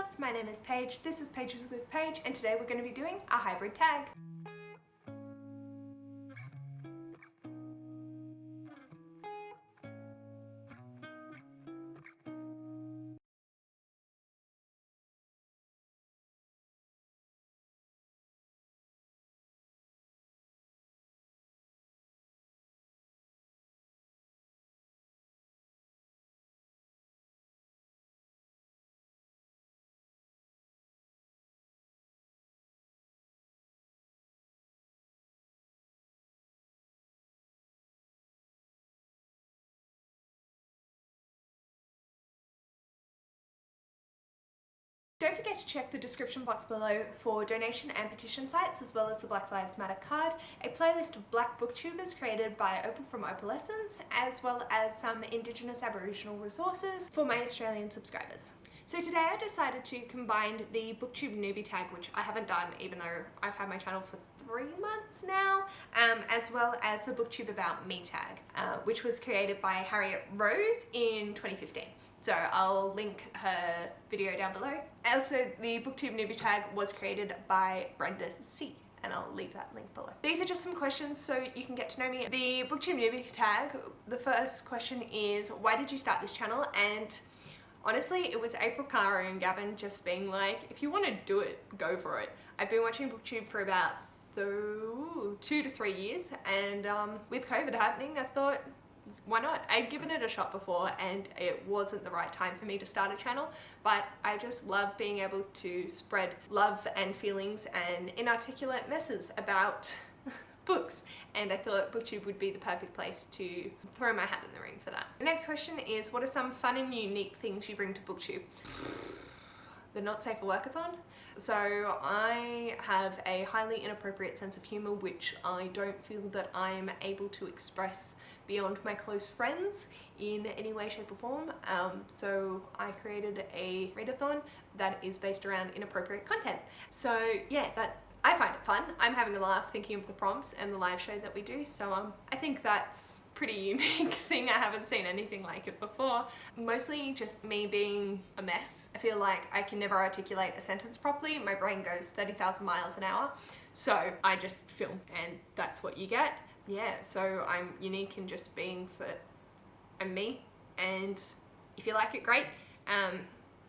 loves, my name is Paige, this is Pages with Paige, and today we're going to be doing a hybrid tag. Don't forget to check the description box below for donation and petition sites, as well as the Black Lives Matter card, a playlist of Black Booktubers created by Opal from Opalescence, as well as some Indigenous Aboriginal resources for my Australian subscribers. So today I decided to combine the Booktube Newbie Tag, which I haven't done even though I've had my channel for 3 months now, as well as the Booktube About Me tag, which was created by Harriet Rose in 2015. So I'll link her video down below. Also, the Booktube Newbie tag was created by Brenda C, and I'll leave that link below. These are just some questions so you can get to know me. The Booktube Newbie tag, the first question is, why did you start this channel? And honestly, it was April, Cara, and Gavin just being like, if you want to do it, go for it. I've been watching Booktube for about 2 to 3 years, and with COVID happening, I thought, why not? I'd given it a shot before and it wasn't the right time for me to start a channel, but I just love being able to spread love and feelings and inarticulate messes about books, and I thought Booktube would be the perfect place to throw my hat in the ring for that. The next question is, what are some fun and unique things you bring to Booktube? The Not Safe for Workathon. So I have a highly inappropriate sense of humour which I don't feel that I'm able to express beyond my close friends in any way, shape or form. So I created a readathon that is based around inappropriate content. So yeah, I find it fun. I'm having a laugh thinking of the prompts and the live show that we do, so I think that's a pretty unique thing. I haven't seen anything like it before. Mostly just me being a mess. I feel like I can never articulate a sentence properly. My brain goes 30,000 miles an hour, so I just film and that's what you get. Yeah, so I'm unique in just being I'm me, and if you like it, great.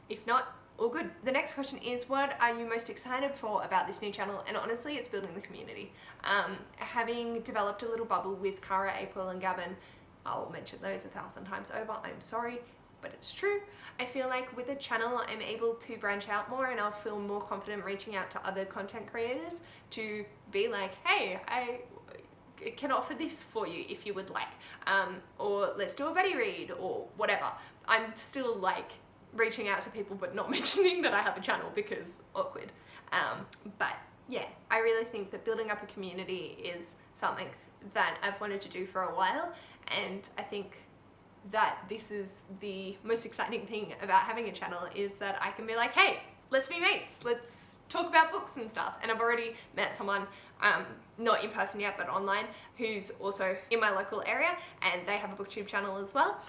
If not, all good. The next question is, what are you most excited for about this new channel? And honestly, it's building the community. Having developed a little bubble with Cara, April and Gavin, I'll mention those 1,000 times over, I'm sorry, but it's true. I feel like with the channel, I'm able to branch out more and I'll feel more confident reaching out to other content creators to be like, hey, I can offer this for you if you would like, or let's do a buddy read or whatever. I'm still like reaching out to people but not mentioning that I have a channel because awkward. But yeah, I really think that building up a community is something that I've wanted to do for a while, and I think that this is the most exciting thing about having a channel, is that I can be like, hey, let's be mates, let's talk about books and stuff. And I've already met someone, not in person yet, but online, who's also in my local area, and they have a Booktube channel as well.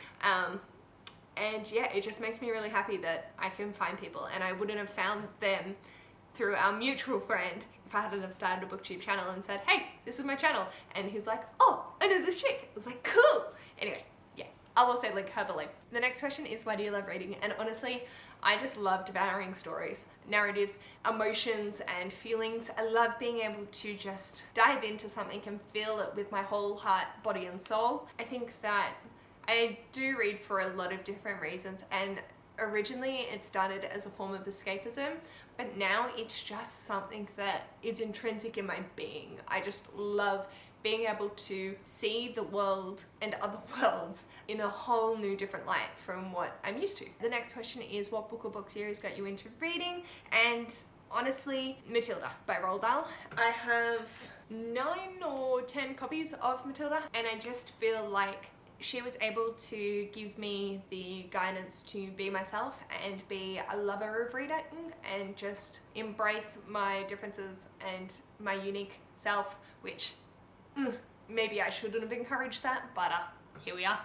And yeah, it just makes me really happy that I can find people, and I wouldn't have found them through our mutual friend if I hadn't have started a Booktube channel and said, hey, this is my channel. And he's like, oh, I know this chick. I was like, cool. Anyway, yeah, I'll also link her below. The next question is, why do you love reading? And honestly, I just love devouring stories, narratives, emotions and feelings. I love being able to just dive into something and feel it with my whole heart, body and soul. I think that I do read for a lot of different reasons, and originally it started as a form of escapism, but now it's just something that is intrinsic in my being. I just love being able to see the world and other worlds in a whole new different light from what I'm used to. The next question is, what book or book series got you into reading? And honestly, Matilda by Roald Dahl. I have 9 or 10 copies of Matilda, and I just feel like she was able to give me the guidance to be myself and be a lover of reading and just embrace my differences and my unique self, which maybe I shouldn't have encouraged that, but here we are.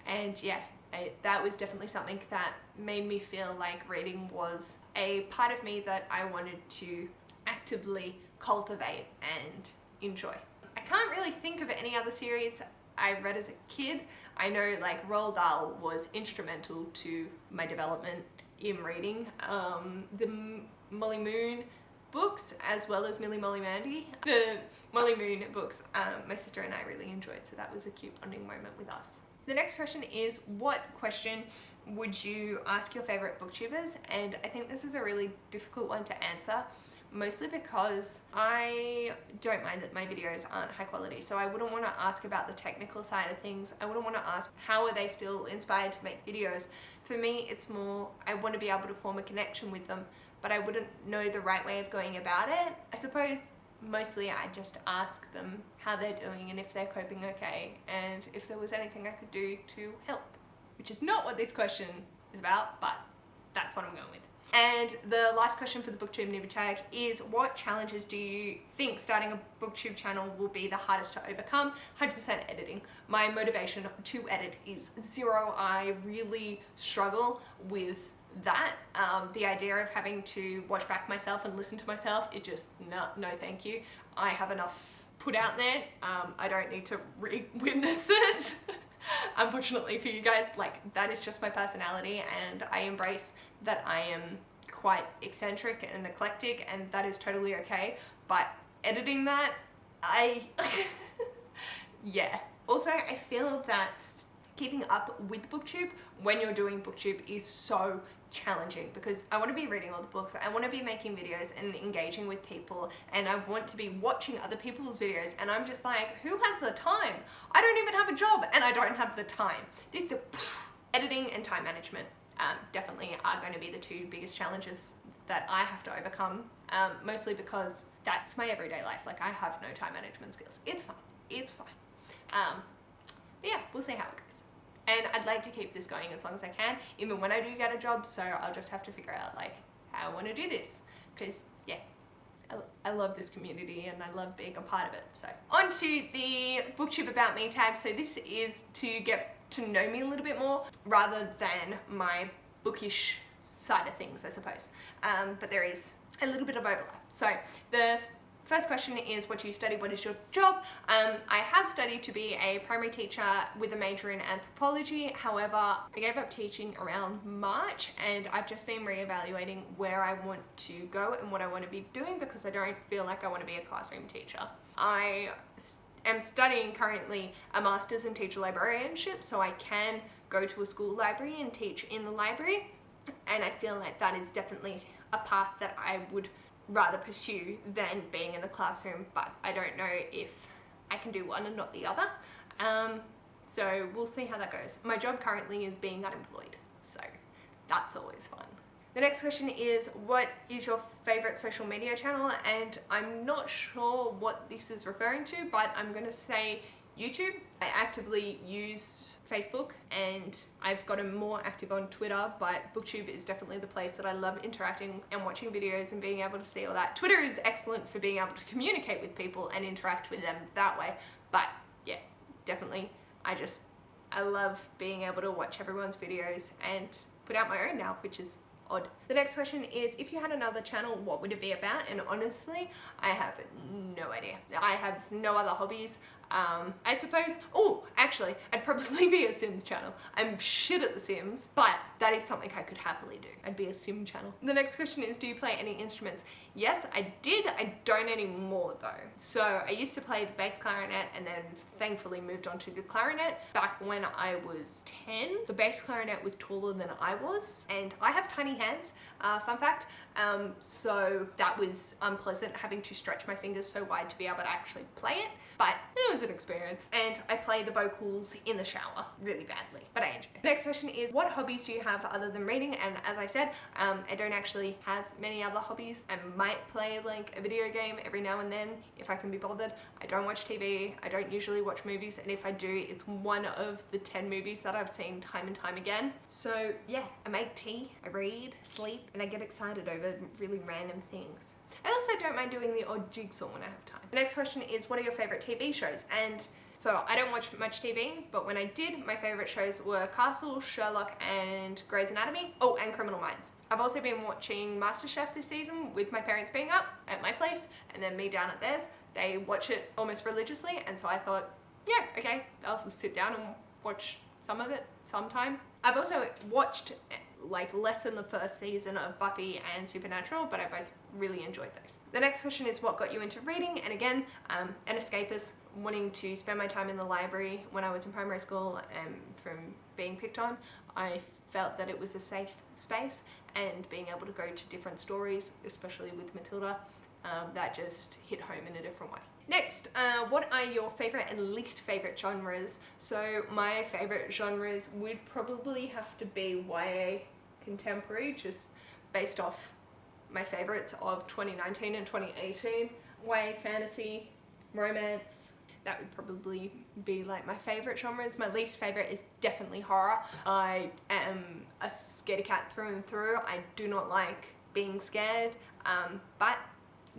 And yeah, that was definitely something that made me feel like reading was a part of me that I wanted to actively cultivate and enjoy. I can't really think of any other series I read as a kid. I know like Roald Dahl was instrumental to my development in reading. The Molly Moon books, as well as Millie Molly Mandy. The Molly Moon books my sister and I really enjoyed, so that was a cute bonding moment with us. The next question is, what question would you ask your favorite booktubers? And I think this is a really difficult one to answer, mostly because I don't mind that my videos aren't high quality, so I wouldn't want to ask about the technical side of things. I wouldn't want to ask how are they still inspired to make videos. For me, it's more I want to be able to form a connection with them, but I wouldn't know the right way of going about it. I suppose mostly I just ask them how they're doing and if they're coping okay, and if there was anything I could do to help, which is not what this question is about, but that's what I'm going with. And the last question for the Booktube Newbie Tag is, what challenges do you think starting a booktube channel will be the hardest to overcome? 100% editing. My motivation to edit is zero. I really struggle with that. The idea of having to watch back myself and listen to myself, it just, no thank you. I have enough put out there. I don't need to witness it. Unfortunately for you guys, like, that is just my personality, and I embrace that I am quite eccentric and eclectic, and that is totally okay. But editing that, yeah. Also, I feel that keeping up with booktube when you're doing booktube is so challenging, because I want to be reading all the books, I want to be making videos and engaging with people, and I want to be watching other people's videos, and I'm just like, who has the time? I don't even have a job and I don't have the time. The editing and time management definitely are going to be the two biggest challenges that I have to overcome, mostly because that's my everyday life. Like, I have no time management skills. It's fine. But yeah, we'll see how it goes. And I'd like to keep this going as long as I can, even when I do get a job, so I'll just have to figure out like how I want to do this, because yeah, I love this community and I love being a part of it. So on to the Booktube About Me tag. So this is to get to know me a little bit more rather than my bookish side of things, I suppose. But there is a little bit of overlap. So the first question is, what do you study? What is your job? I have studied to be a primary teacher with a major in anthropology. However, I gave up teaching around March, and I've just been reevaluating where I want to go and what I want to be doing, because I don't feel like I want to be a classroom teacher. I am studying currently a master's in teacher librarianship, so I can go to a school library and teach in the library, and I feel like that is definitely a path that I would rather pursue than being in a classroom, but I don't know if I can do one and not the other. So we'll see how that goes. My job currently is being unemployed, so that's always fun. The next question is, what is your favorite social media channel? And I'm not sure what this is referring to, but I'm gonna say YouTube. I actively use Facebook, and I've gotten more active on Twitter, but Booktube is definitely the place that I love interacting and watching videos and being able to see all that. Twitter is excellent for being able to communicate with people and interact with them that way, but yeah, definitely I love being able to watch everyone's videos and put out my own now, which is odd. The next question is, if you had another channel, what would it be about? And honestly, I have no idea. I have no other hobbies. I suppose, oh, actually, I'd probably be a Sims channel. I'm shit at The Sims, but that is something I could happily do. I'd be a Sim channel. The next question is, do you play any instruments? Yes, I did. I don't anymore though. So I used to play the bass clarinet, and then thankfully moved on to the clarinet. Back when I was 10, the bass clarinet was taller than I was, and I have tiny hands, fun fact. So that was unpleasant, having to stretch my fingers so wide to be able to actually play it, but it was an experience. And I play the vocals in the shower really badly, but I enjoy it. Next question is, what hobbies do you have other than reading? And as I said, I don't actually have many other hobbies. I might play like a video game every now and then if I can be bothered. I don't watch TV, I don't usually watch movies, and if I do, it's one of the 10 movies that I've seen time and time again. So yeah, I make tea, I read, sleep, and I get excited over really random things. I also don't mind doing the odd jigsaw when I have time. The next question is, what are your favorite TV shows? And So I don't watch much TV, but when I did, my favourite shows were Castle, Sherlock and Grey's Anatomy. Oh, and Criminal Minds. I've also been watching MasterChef this season with my parents being up at my place and then me down at theirs. They watch it almost religiously, and so I thought, yeah, okay, I'll sit down and watch some of it sometime. I've also watched like less than the first season of Buffy and Supernatural, but I both really enjoyed those. The next question is what got you into reading? And again, an escapist, wanting to spend my time in the library when I was in primary school and from being picked on. I felt that it was a safe space, and being able to go to different stories, especially with Matilda, that just hit home in a different way. Next, what are your favourite and least favourite genres? So my favourite genres would probably have to be YA contemporary, just based off my favourites of 2019 and 2018. YA fantasy, romance, that would probably be like my favourite genres. My least favourite is definitely horror. I am a scaredy cat through and through. I do not like being scared, but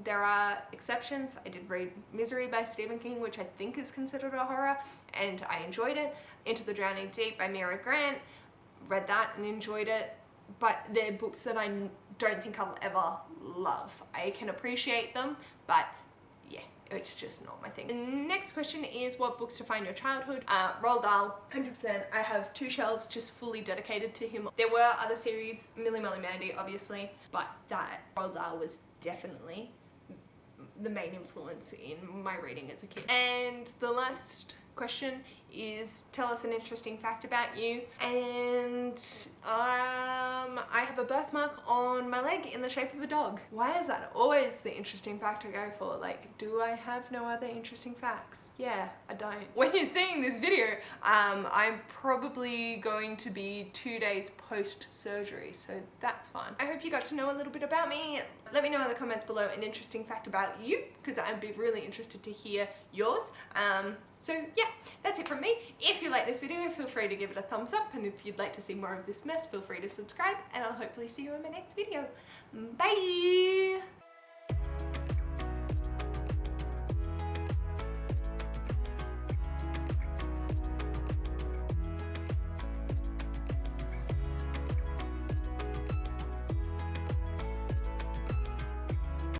there are exceptions. I did read Misery by Stephen King, which I think is considered a horror, and I enjoyed it. Into the Drowning Deep by Mira Grant, read that and enjoyed it, but they're books that I don't think I'll ever love. I can appreciate them, but yeah, it's just not my thing. The next question is what books define your childhood? Roald Dahl, 100%. I have 2 shelves just fully dedicated to him. There were other series, Millie Molly Mandy obviously, but that Roald Dahl was definitely the main influence in my reading as a kid. And the last question is tell us an interesting fact about you. And I have a birthmark on my leg in the shape of a dog. Why is that always the interesting fact I go for? Like, do I have no other interesting facts? Yeah, I don't. When you're seeing this video, I'm probably going to be 2 days post-surgery, so that's fun. I hope you got to know a little bit about me. Let me know in the comments below an interesting fact about you, because I'd be really interested to hear yours. So yeah, that's it from me. If you like this video, feel free to give it a thumbs up, and if you'd like to see more of this mess, feel free to subscribe, and I'll hopefully see you in my next video. Bye!